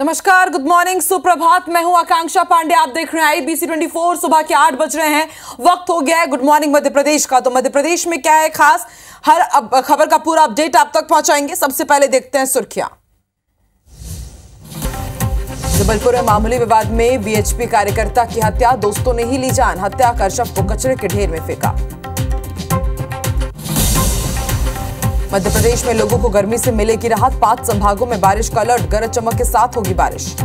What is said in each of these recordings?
नमस्कार, good morning, सुप्रभात। मैं हूं आकांक्षा पांडे, आप देख रहे हैं IBC 24। सुबह के 8 बज रहे हैं, वक्त हो गया है गुड मॉर्निंग मध्य प्रदेश का। तो मध्य प्रदेश में क्या है खास, हर खबर का पूरा अपडेट आप तक पहुंचाएंगे। सबसे पहले देखते हैं सुर्खियां। जबलपुर में मामूली विवाद में BHP कार्यकर्ता की हत्या, दोस्तों ने ही ली जान। हत्या कर शव को कचरे के ढेर में फेंका। मध्य प्रदेश में लोगों को गर्मी से मिलेगी राहत, 5 संभागों में बारिश का अलर्ट, गरज चमक के साथ होगी बारिश।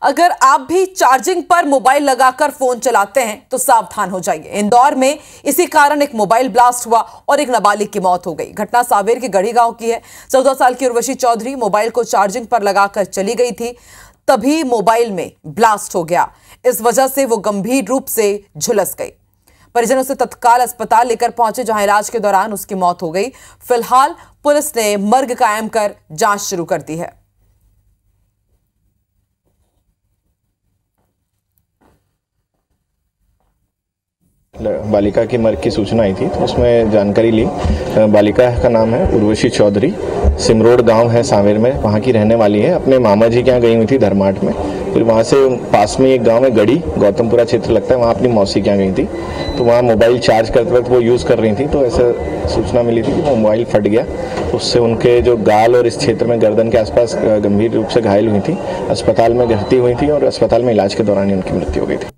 अगर आप भी चार्जिंग पर मोबाइल लगाकर फोन चलाते हैं तो सावधान हो जाइए। इंदौर में इसी कारण एक मोबाइल ब्लास्ट हुआ और एक नाबालिग की मौत हो गई। घटना सावेर के गढ़ी गांव की है। 14 साल की उर्वशी चौधरी मोबाइल को चार्जिंग पर लगाकर चली गई थी, तभी मोबाइल में ब्लास्ट हो गया। इस वजह से वो गंभीर रूप से झुलस गई। परिजनों से तत्काल अस्पताल लेकर पहुंचे, जहां इलाज के दौरान उसकी मौत हो गई। फिलहाल पुलिस ने मर्ग कायम कर जांच शुरू कर दी है। बालिका की मर्ग की सूचना आई थी, तो उसमें जानकारी ली। बालिका का नाम है उर्वशी चौधरी, सिमरोड गांव है सावेर में, वहां की रहने वाली है। अपने मामा जी के यहाँ गई हुई थी धर्माट में, फिर वहां से पास में एक गांव है गढ़ी, गौतमपुरा क्षेत्र लगता है, वहां अपनी मौसी के यहाँ गई थी। तो वहां मोबाइल चार्ज करते वक्त वो यूज कर रही थी, तो ऐसा सूचना मिली थी कि वो मोबाइल फट गया। उससे उनके जो गाल और इस क्षेत्र में गर्दन के आसपास गंभीर रूप से घायल हुई थी, अस्पताल में भर्ती हुई थी और अस्पताल में इलाज के दौरान ही उनकी मृत्यु हो गई थी।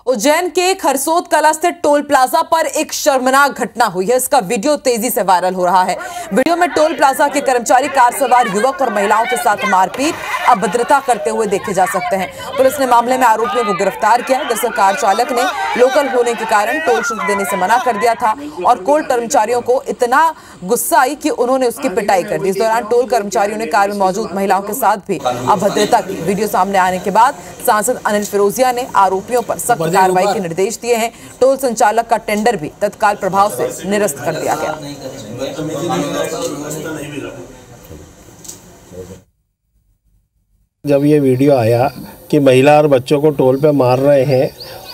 उज्जैन के खरसोद कला स्थित टोल प्लाजा पर एक शर्मनाक घटना हुई है। इसका वीडियो तेजी से वायरल हो रहा है। वीडियो में टोल प्लाजा के कर्मचारी कार सवार युवक और महिलाओं के साथ मारपीट, अभद्रता करते हुए देखे जा सकते हैं। पुलिस ने मामले में आरोपियों को गिरफ्तार किया। दरअसल कार चालक ने लोकल होने के कारण टोल शुल्क देने से मना कर दिया था और टोल कर्मचारियों को इतना गुस्सा आई कि उन्होंने उसकी पिटाई कर दी। इस दौरान टोल कर्मचारियों ने कार में मौजूद महिलाओं के साथ भी अभद्रता की। वीडियो सामने आने के बाद सांसद अनिल फिरोजिया ने आरोपियों पर सख्त कार्रवाई के निर्देश दिए हैं। टोल संचालक का टेंडर भी तत्काल प्रभाव से निरस्त कर दिया गया। जब ये वीडियो आया कि महिला और बच्चों को टोल पे मार रहे हैं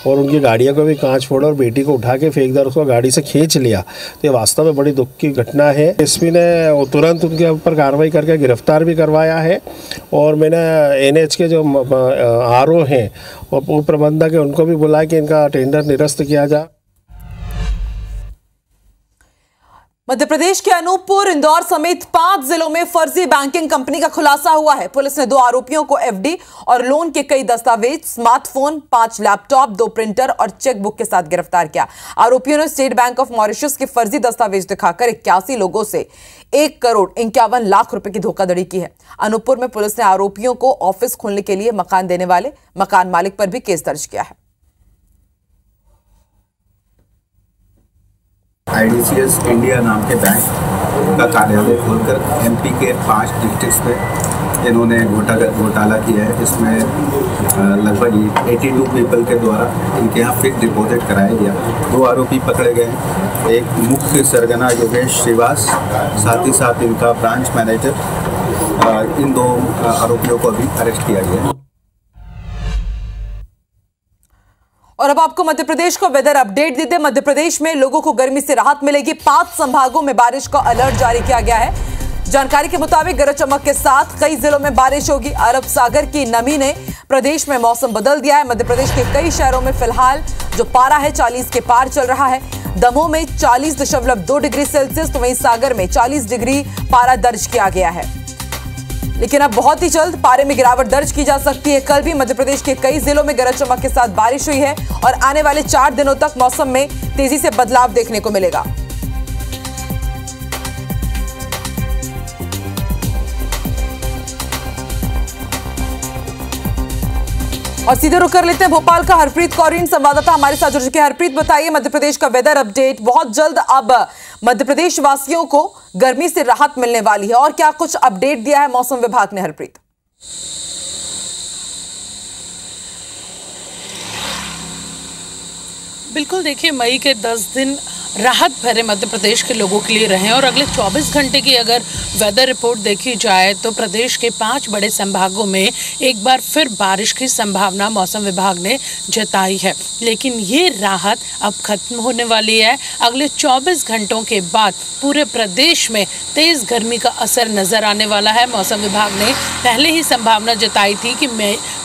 और उनकी गाड़ियों को भी कांच फोड़ा और बेटी को उठा के फेंक दिया, उसको गाड़ी से खींच लिया, तो ये वास्तव में बड़ी दुख की घटना है। एसपी ने तुरंत उनके ऊपर कार्रवाई करके गिरफ्तार भी करवाया है और मैंने NH के जो RO हैं और उप प्रबंधक है उनको भी बुलाया कि इनका टेंडर निरस्त किया जाए। मध्य प्रदेश के अनूपपुर, इंदौर समेत 5 जिलों में फर्जी बैंकिंग कंपनी का खुलासा हुआ है। पुलिस ने 2 आरोपियों को FD और लोन के कई दस्तावेज, स्मार्टफोन, 5 लैपटॉप, 2 प्रिंटर और चेकबुक के साथ गिरफ्तार किया। आरोपियों ने स्टेट बैंक ऑफ मॉरिशस के फर्जी दस्तावेज दिखाकर 81 लोगों से 1 करोड़ 51 लाख रुपए की धोखाधड़ी की है। अनूपपुर में पुलिस ने आरोपियों को ऑफिस खोलने के लिए मकान देने वाले मकान मालिक पर भी केस दर्ज किया है। IDCS इंडिया नाम के बैंक का कार्यालय खोलकर MP के 5 डिस्ट्रिक्ट्स में इन्होंने घोटाला किया है, जिसमें लगभग 82 पीपल के द्वारा इनके यहाँ फिक्स डिपॉजिट कराया गया। 2 आरोपी पकड़े गए, एक मुख्य सरगना योगेश श्रीवास, साथ ही साथ इनका ब्रांच मैनेजर। इन 2 आरोपियों को अभी अरेस्ट किया गया है। और अब आपको मध्य प्रदेश का वेदर अपडेट देते हैं। मध्य प्रदेश में लोगों को गर्मी से राहत मिलेगी। 5 संभागों में बारिश का अलर्ट जारी किया गया है। जानकारी के मुताबिक गरज चमक के साथ कई जिलों में बारिश होगी। अरब सागर की नमी ने प्रदेश में मौसम बदल दिया है। मध्य प्रदेश के कई शहरों में फिलहाल जो पारा है 40 के पार चल रहा है। दमोह में 40.2 डिग्री सेल्सियस, तो वहीं सागर में 40 डिग्री पारा दर्ज किया गया है। लेकिन अब बहुत ही जल्द पारे में गिरावट दर्ज की जा सकती है। कल भी मध्य प्रदेश के कई जिलों में गरज चमक के साथ बारिश हुई है और आने वाले 4 दिनों तक मौसम में तेजी से बदलाव देखने को मिलेगा। और सीधे रुक कर लेते हैं भोपाल का हरप्रीत कौर संवाददाता हमारे साथ जुड़ चुके हैं। हरप्रीत, बताइए मध्य प्रदेश का वेदर अपडेट। बहुत जल्द अब मध्य प्रदेश वासियों को गर्मी से राहत मिलने वाली है और क्या कुछ अपडेट दिया है मौसम विभाग ने? हरप्रीत, बिल्कुल, देखिए मई के 10 दिन राहत भरे मध्य प्रदेश के लोगों के लिए रहे। और अगले 24 घंटे की अगर वेदर रिपोर्ट देखी जाए तो प्रदेश के 5 बड़े संभागों में एक बार फिर बारिश की संभावना मौसम विभाग ने जताई है। लेकिन ये राहत अब खत्म होने वाली है। अगले 24 घंटों के बाद पूरे प्रदेश में तेज गर्मी का असर नजर आने वाला है। मौसम विभाग ने पहले ही संभावना जताई थी कि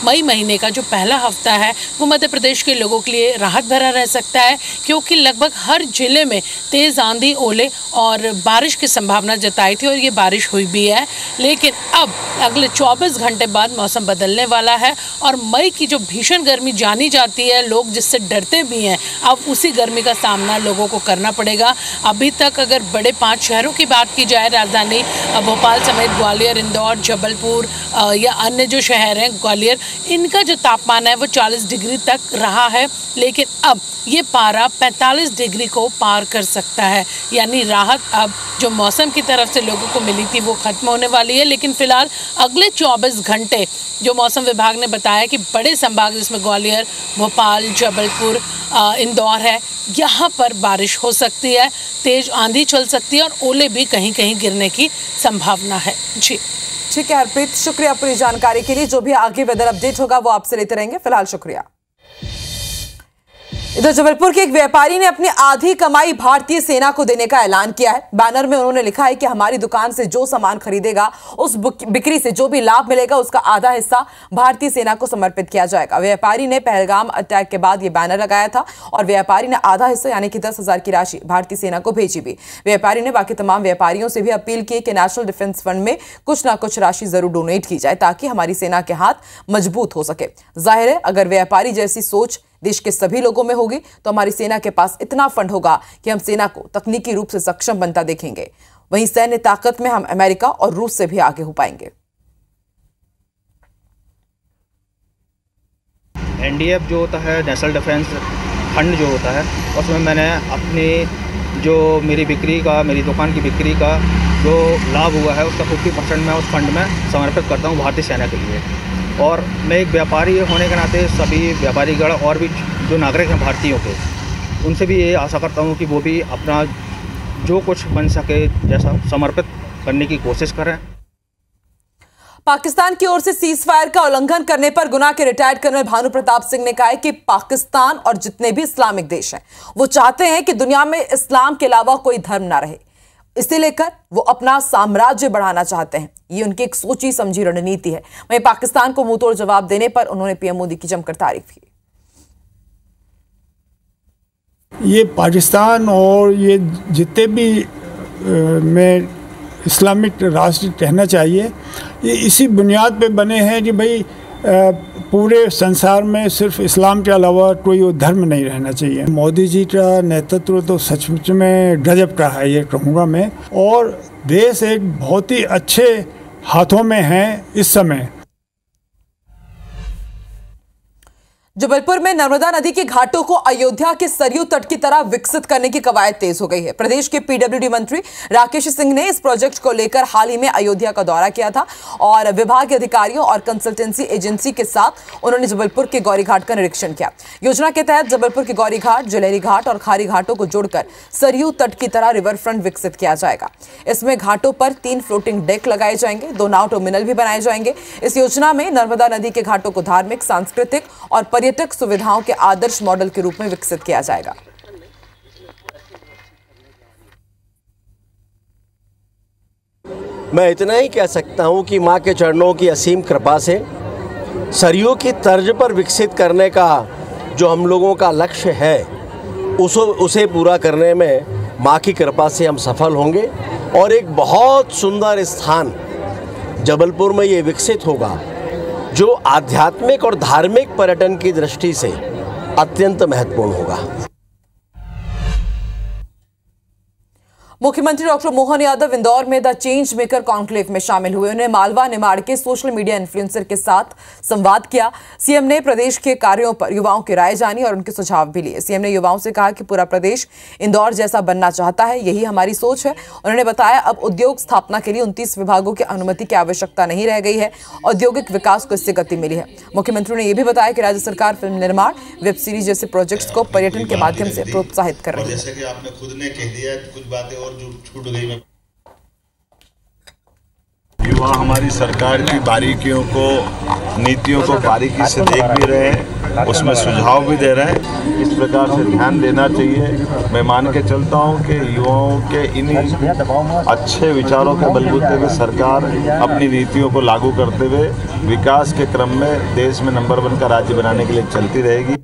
मई महीने का जो पहला हफ्ता है वो मध्य प्रदेश के लोगों के लिए राहत भरा रह सकता है, क्योंकि लगभग हर जिले में तेज आंधी, ओले और बारिश की संभावना जताई थी और ये बारिश हुई भी है। लेकिन अब अगले 24 घंटे बाद मौसम बदलने वाला है और मई की जो भीषण गर्मी जानी जाती है, लोग जिससे डरते भी हैं, अब उसी गर्मी का सामना लोगों को करना पड़ेगा। अभी तक अगर बड़े 5 शहरों की बात की जाए, राजधानी भोपाल समेत ग्वालियर, इंदौर, जबलपुर या अन्य जो शहर हैं, ग्वालियर, इनका जो तापमान है वो 40 डिग्री तक रहा है। लेकिन अब ये पारा 45 डिग्री को पार कर सकता है। यानी राहत अब जो मौसम की तरफ से लोगों को मिली थी वो खत्म होने वाली है। लेकिन फिलहाल अगले 24 घंटे जो मौसम विभाग ने बताया कि बड़े संभाग जिसमें ग्वालियर, भोपाल, जबलपुर, इंदौर है, यहाँ पर बारिश हो सकती है, तेज आंधी चल सकती है और ओले भी कहीं कहीं गिरने की संभावना है। जी ठीक है हरप्रीत, शुक्रिया पूरी जानकारी के लिए। जो भी आगे वेदर अपडेट होगा वो आपसे लेते रहेंगे। फिलहाल शुक्रिया। इधर जबलपुर के एक व्यापारी ने अपनी आधी कमाई भारतीय सेना को देने का ऐलान किया है। बैनर में उन्होंने लिखा है कि हमारी दुकान से जो सामान खरीदेगा उस बिक्री से जो भी लाभ मिलेगा उसका आधा हिस्सा भारतीय सेना को समर्पित किया जाएगा। व्यापारी ने पहलगाम अटैक के बाद ये बैनर लगाया था और व्यापारी ने आधा हिस्सा यानी कि 10,000 की राशि भारतीय सेना को भेजी भी। व्यापारी ने बाकी तमाम व्यापारियों से भी अपील की कि नेशनल डिफेंस फंड में कुछ ना कुछ राशि जरूर डोनेट की जाए ताकि हमारी सेना के हाथ मजबूत हो सके। जाहिर है अगर व्यापारी जैसी सोच देश के सभी लोगों में होगी तो हमारी सेना के पास इतना फंड होगा कि हम सेना को तकनीकी रूप से सक्षम बनता देखेंगे। वहीं सैन्य ताकत में हम अमेरिका और रूस से भी आगे हो पाएंगे। एनडीएफ जो होता है, नेशनल डिफेंस फंड जो होता है, उसमें मैंने अपनी जो मेरी बिक्री का, मेरी दुकान की बिक्री का जो लाभ हुआ है उसका 50% मैं उस फंड में समर्पित करता हूँ भारतीय सेना के लिए। और मैं एक व्यापारी होने के नाते सभी व्यापारीगण और भी जो नागरिक हैं भारतीयों के, उनसे भी ये आशा करता हूँ कि वो भी अपना जो कुछ बन सके जैसा समर्पित करने की कोशिश करें। पाकिस्तान की ओर से सीज फायर का उल्लंघन करने पर गुना के रिटायर्ड कर्नल भानु प्रताप सिंह ने कहा है कि पाकिस्तान और जितने भी इस्लामिक देश हैं वो चाहते हैं कि दुनिया में इस्लाम के अलावा कोई धर्म ना रहे। इसे लेकर वो अपना साम्राज्य बढ़ाना चाहते हैं। ये उनकी एक सोची समझी रणनीति है। वहीं पाकिस्तान को मुंहतोड़ जवाब देने पर उन्होंने पीएम मोदी की जमकर तारीफ की। ये पाकिस्तान और ये जितने भी में इस्लामिक राष्ट्र कहना चाहिए, ये इसी बुनियाद पे बने हैं कि भाई पूरे संसार में सिर्फ इस्लाम के अलावा कोई धर्म नहीं रहना चाहिए। मोदी जी का नेतृत्व तो सचमुच में गजब का है, ये कहूँगा मैं। और देश एक बहुत ही अच्छे हाथों में है इस समय। जबलपुर में नर्मदा नदी के घाटों को अयोध्या के सरयू तट की तरह विकसित करने की कवायद तेज हो गई है। प्रदेश के पीडब्ल्यूडी मंत्री राकेश सिंह ने इस प्रोजेक्ट को लेकर हाल ही में अयोध्या का दौरा किया था और विभाग के अधिकारियों और कंसल्टेंसी एजेंसी के साथ उन्होंने जबलपुर के गौरी घाट का निरीक्षण किया। योजना के तहत जबलपुर के गौरी घाट, जलेरी घाट और खारी घाटों को जोड़कर सरयू तट की तरह रिवर फ्रंट विकसित किया जाएगा। इसमें घाटों पर 3 फ्लोटिंग डेक लगाए जाएंगे, 2 नाव टर्मिनल भी बनाए जाएंगे। इस योजना में नर्मदा नदी के घाटों को धार्मिक, सांस्कृतिक और पर्यटक सुविधाओं के आदर्श मॉडल के रूप में विकसित किया जाएगा। मैं इतना ही कह सकता हूं कि मां के चरणों की असीम कृपा से सरयू की तर्ज पर विकसित करने का जो हम लोगों का लक्ष्य है उसे पूरा करने में मां की कृपा से हम सफल होंगे और एक बहुत सुंदर स्थान जबलपुर में ये विकसित होगा जो आध्यात्मिक और धार्मिक पर्यटन की दृष्टि से अत्यंत महत्वपूर्ण होगा। मुख्यमंत्री डॉक्टर मोहन यादव इंदौर में द चेंज मेकर कॉन्क्लेव में शामिल हुए। उन्होंने मालवा निमाड़ के सोशल मीडिया इन्फ्लुएंसर के साथ संवाद किया। सीएम ने प्रदेश के कार्यों पर युवाओं की राय जानी और उनके सुझाव भी लिए। सीएम ने युवाओं से कहा कि पूरा प्रदेश इंदौर जैसा बनना चाहता है, यही हमारी सोच है। उन्होंने बताया अब उद्योग स्थापना के लिए 29 विभागों की अनुमति की आवश्यकता नहीं रह गई है। औद्योगिक विकास को इससे गति मिली है। मुख्यमंत्री ने यह भी बताया कि राज्य सरकार फिल्म निर्माण, वेब सीरीज जैसे प्रोजेक्ट्स को पर्यटन के माध्यम से प्रोत्साहित कर रही है। जैसे कि आपने खुद ने कह दिया, कुछ बातें और जो छूट गई। युवा हमारी सरकार की बारीकियों को, नीतियों को बारीकी से देख भी रहे हैं, उसमें सुझाव भी दे रहे हैं। इस प्रकार से ध्यान देना चाहिए। मैं मान के चलता हूं कि युवाओं के इन्हीं अच्छे विचारों के बलबूते पे सरकार अपनी नीतियों को लागू करते हुए विकास के क्रम में देश में नंबर 1 का राज्य बनाने के लिए चलती रहेगी।